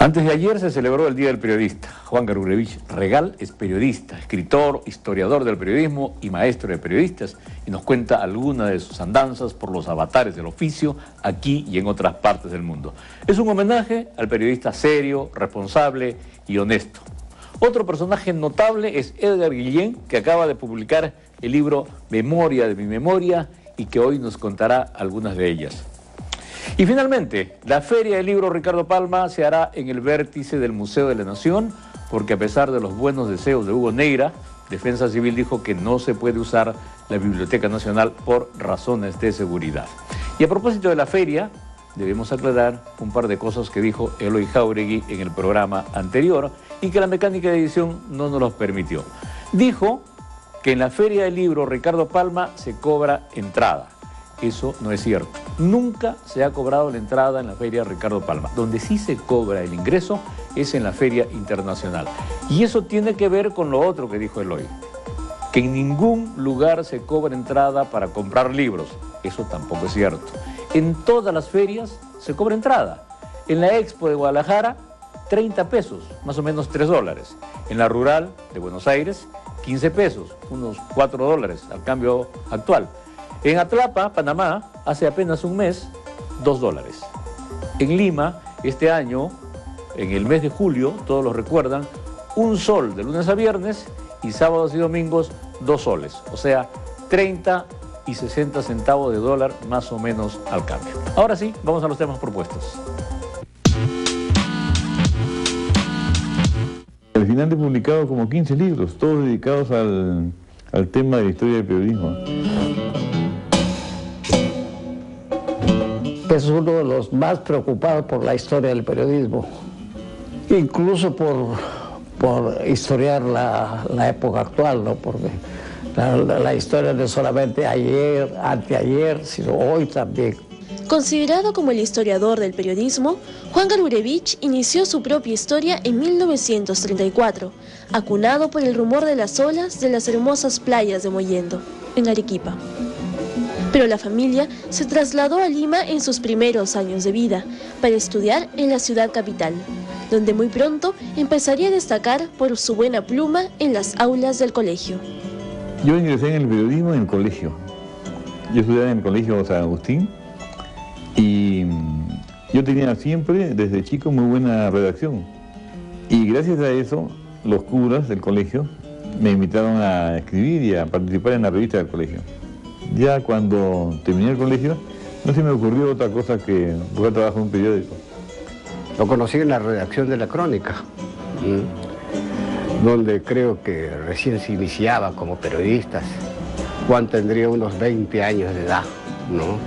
Antes de ayer se celebró el Día del Periodista. Juan Gurevich Regal es periodista, escritor, historiador del periodismo y maestro de periodistas, y nos cuenta algunas de sus andanzas por los avatares del oficio aquí y en otras partes del mundo. Es un homenaje al periodista serio, responsable y honesto. Otro personaje notable es Edgar Guillén, que acaba de publicar el libro Memoria de mi memoria y que hoy nos contará algunas de ellas. Y finalmente, la Feria del Libro Ricardo Palma se hará en el vértice del Museo de la Nación, porque a pesar de los buenos deseos de Hugo Neira, Defensa Civil dijo que no se puede usar la Biblioteca Nacional por razones de seguridad. Y a propósito de la feria, debemos aclarar un par de cosas que dijo Eloy Jáuregui en el programa anterior y que la mecánica de edición no nos los permitió. Dijo que en la Feria del Libro Ricardo Palma se cobra entrada. Eso no es cierto. Nunca se ha cobrado la entrada en la Feria Ricardo Palma. Donde sí se cobra el ingreso es en la Feria Internacional. Y eso tiene que ver con lo otro que dijo Eloy, que en ningún lugar se cobra entrada para comprar libros. Eso tampoco es cierto. En todas las ferias se cobra entrada. En la Expo de Guadalajara, 30 pesos, más o menos $3. En la Rural de Buenos Aires, 15 pesos, unos $4 al cambio actual. En Atlapa, Panamá, hace apenas un mes, $2. En Lima, este año, en el mes de julio, todos lo recuerdan, un sol de lunes a viernes y sábados y domingos, 2 soles. O sea, 30 y 60 centavos de dólar más o menos al cambio. Ahora sí, vamos a los temas propuestos. Al final he publicado como 15 libros, todos dedicados al tema de la historia del periodismo. Es uno de los más preocupados por la historia del periodismo, incluso por historiar la época actual, ¿no? Porque la historia no es solamente ayer, anteayer, sino hoy también. Considerado como el historiador del periodismo, Juan Gurevich inició su propia historia en 1934, acunado por el rumor de las olas de las hermosas playas de Mollendo, en Arequipa. Pero la familia se trasladó a Lima en sus primeros años de vida para estudiar en la ciudad capital, donde muy pronto empezaría a destacar por su buena pluma en las aulas del colegio. Yo ingresé en el periodismo en el colegio. Yo estudiaba en el colegio San Agustín y yo tenía siempre, desde chico, muy buena redacción. Y gracias a eso, los curas del colegio me invitaron a escribir y a participar en la revista del colegio. Ya cuando terminé el colegio, no se me ocurrió otra cosa que buscar trabajo en un periódico. Lo conocí en la redacción de La Crónica, donde creo que recién se iniciaba como periodistas. Juan tendría unos 20 años de edad, ¿no?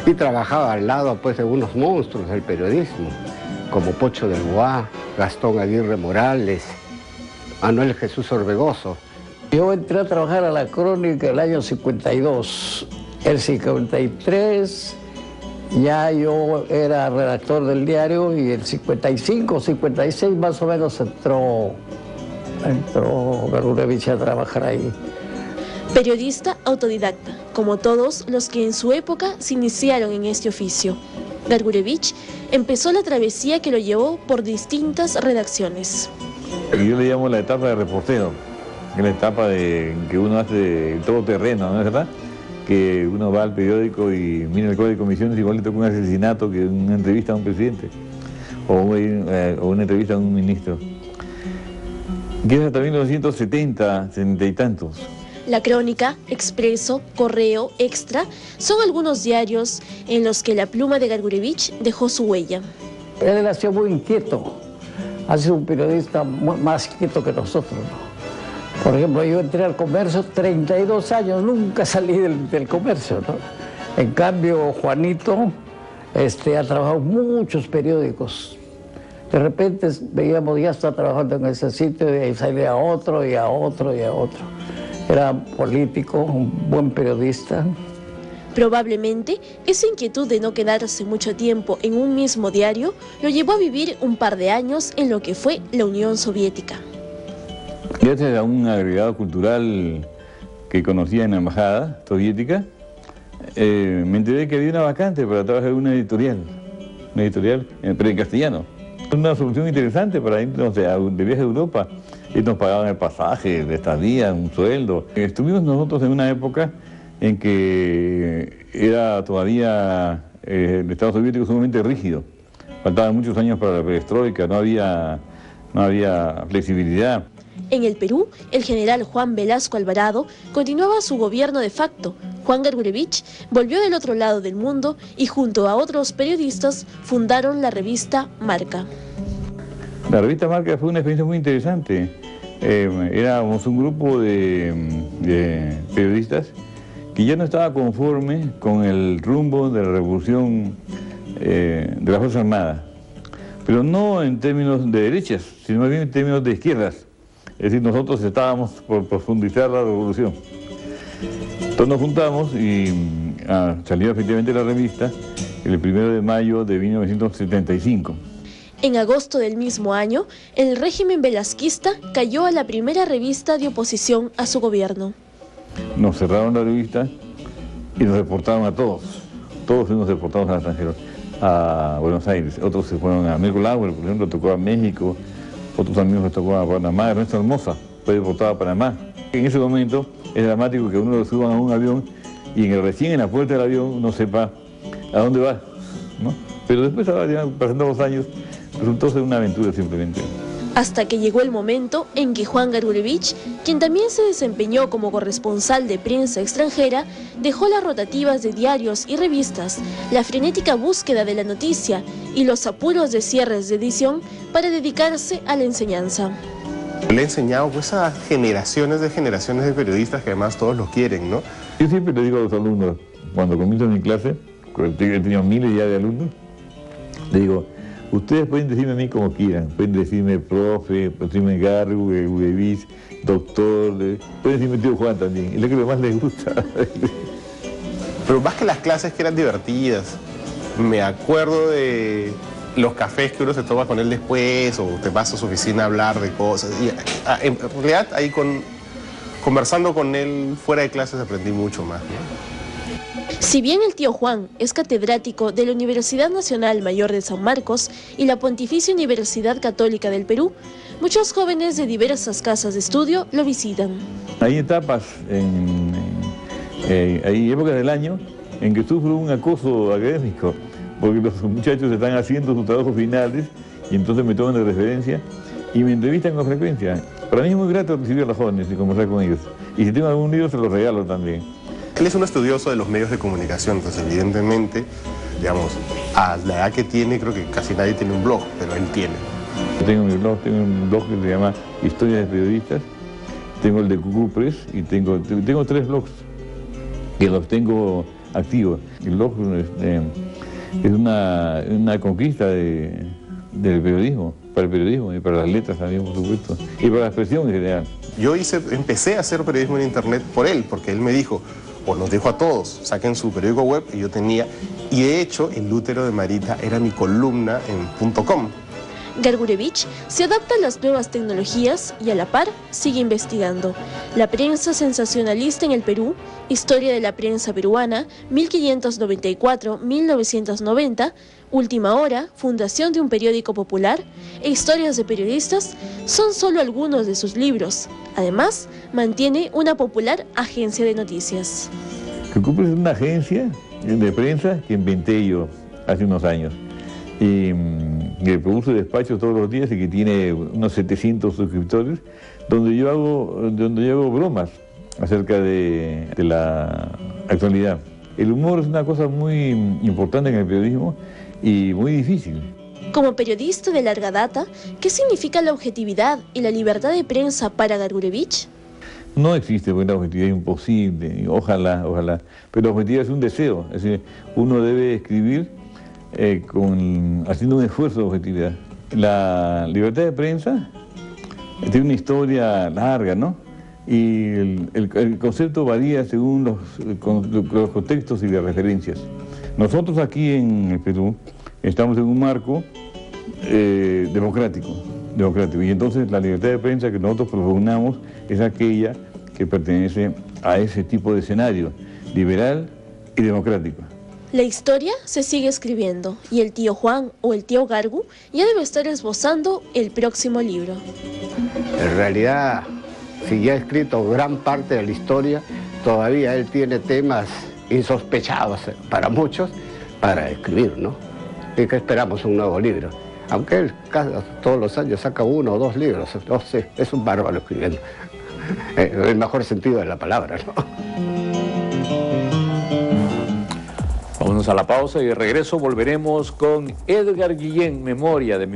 Y trabajaba al lado, pues, de unos monstruos del periodismo, como Pocho del Bois, Gastón Aguirre Morales, Manuel Jesús Orbegoso. Yo entré a trabajar a La Crónica el año 52. El 53 ya yo era redactor del diario y el 55, 56 más o menos entró Gurevich a trabajar ahí. Periodista autodidacta, como todos los que en su época se iniciaron en este oficio. Gurevich empezó la travesía que lo llevó por distintas redacciones. Yo le llamo la etapa de reportero. Es la etapa en que uno hace todo terreno, ¿no es verdad? Que uno va al periódico y mira el código de comisiones, igual le toca un asesinato que una entrevista a un presidente o una entrevista a un ministro. Que es hasta 1970, 70 y tantos. La Crónica, Expreso, Correo, Extra son algunos diarios en los que la pluma de Gurevich dejó su huella. Él nació muy inquieto, ha sido un periodista más inquieto que nosotros, ¿no? Por ejemplo, yo entré al comercio 32 años, nunca salí del comercio, ¿no? En cambio, Juanito ha trabajado en muchos periódicos. De repente veíamos, ya está trabajando en ese sitio y ahí salía a otro y a otro y a otro. Era político, un buen periodista. Probablemente, esa inquietud de no quedarse mucho tiempo en un mismo diario lo llevó a vivir un par de años en lo que fue la Unión Soviética. Gracias a un agregado cultural que conocía en la embajada soviética, me enteré que había una vacante para trabajar en una editorial, pero en castellano. Una solución interesante para irnos de viaje a Europa. Y nos pagaban el pasaje, de estadía, un sueldo. Estuvimos nosotros en una época en que era todavía el Estado soviético sumamente rígido. Faltaban muchos años para la perestroika, no había flexibilidad. En el Perú, el general Juan Velasco Alvarado continuaba su gobierno de facto. Juan Gargurevich volvió del otro lado del mundo y junto a otros periodistas fundaron la revista Marca. La revista Marca fue una experiencia muy interesante. Éramos un grupo de periodistas que ya no estaba conforme con el rumbo de la revolución de las Fuerzas Armadas, pero no en términos de derechas, sino más bien en términos de izquierdas. Es decir, nosotros estábamos por profundizar la revolución. Entonces nos juntamos y salió efectivamente la revista el 1 de mayo de 1975. En agosto del mismo año, el régimen velasquista cayó a la primera revista de oposición a su gobierno. Nos cerraron la revista y nos deportaron a todos. Todos fuimos deportados al extranjero, a Buenos Aires. Otros se fueron a Américo Lauer, por ejemplo, tocó a México. Otros amigos les tocó a Panamá. Ernesto Hermosa fue deportado a Panamá. En ese momento es dramático que uno lo suban a un avión y recién en la puerta del avión no sepa a dónde va, ¿no? Pero después, ya pasando los años, resultó ser una aventura simplemente. Hasta que llegó el momento en que Juan Gargurevich, quien también se desempeñó como corresponsal de prensa extranjera, dejó las rotativas de diarios y revistas, la frenética búsqueda de la noticia y los apuros de cierres de edición para dedicarse a la enseñanza. Le he enseñado pues, a generaciones de periodistas que además todos lo quieren, ¿no? Yo siempre le digo a los alumnos, cuando comienzo mi clase, he tenido miles ya de alumnos, le digo, ustedes pueden decirme a mí como quieran, pueden decirme profe, pueden decirme Gargurevich, doctor, pueden decirme tío Juan también, es lo que más les gusta. Pero más que las clases que eran divertidas, me acuerdo de los cafés que uno se toma con él después, o te vas a su oficina a hablar de cosas. Y en realidad ahí conversando con él fuera de clases aprendí mucho más, ¿no? Si bien el tío Juan es catedrático de la Universidad Nacional Mayor de San Marcos y la Pontificia Universidad Católica del Perú, muchos jóvenes de diversas casas de estudio lo visitan. Hay etapas, hay épocas del año en que sufro un acoso académico, porque los muchachos están haciendo sus trabajos finales y entonces me toman de referencia y me entrevistan con frecuencia. Para mí es muy grato recibir a los jóvenes y conversar con ellos. Y si tengo algún libro se los regalo también. Él es un estudioso de los medios de comunicación, entonces evidentemente, digamos, a la edad que tiene, creo que casi nadie tiene un blog, pero él tiene. Tengo un blog que se llama Historias de Periodistas, tengo el de Cucú Press y tengo 3 blogs que los tengo activos. El blog es una conquista del periodismo, para el periodismo y para las letras también, por supuesto, y para la expresión en general. Yo empecé a hacer periodismo en internet por él, porque él me dijo, o nos dijo a todos, saquen su periódico web, y yo tenía, y de hecho el útero de Marita era mi columna en .com. Gargurevich se adapta a las nuevas tecnologías y a la par sigue investigando. La prensa sensacionalista en el Perú, Historia de la prensa peruana, 1594-1990, Última Hora, fundación de un periódico popular e historias de periodistas son solo algunos de sus libros. Además, mantiene una popular agencia de noticias. Cucú Press es una agencia de prensa que inventé yo hace unos años. Y que produce despachos todos los días y que tiene unos 700 suscriptores, donde yo hago bromas acerca de la actualidad. El humor es una cosa muy importante en el periodismo y muy difícil. Como periodista de larga data, ¿qué significa la objetividad y la libertad de prensa para Gargurevich? No existe buena objetividad, imposible, ojalá, pero la objetividad es un deseo, es decir, uno debe escribir haciendo un esfuerzo de objetividad. La libertad de prensa tiene una historia larga, ¿no? Y el concepto varía según los contextos y las referencias. Nosotros aquí en el Perú estamos en un marco democrático, y entonces la libertad de prensa que nosotros propugnamos es aquella que pertenece a ese tipo de escenario, liberal y democrático. La historia se sigue escribiendo y el tío Juan o el tío Gargu ya debe estar esbozando el próximo libro. En realidad, si ya ha escrito gran parte de la historia, todavía él tiene temas insospechados para muchos para escribir, ¿no? Y que esperamos un nuevo libro. Aunque él todos los años saca 1 o 2 libros, no sé, es un bárbaro escribiendo. En el mejor sentido de la palabra, ¿no? Vámonos a la pausa y de regreso volveremos con Edgar Guillén, Memoria de mi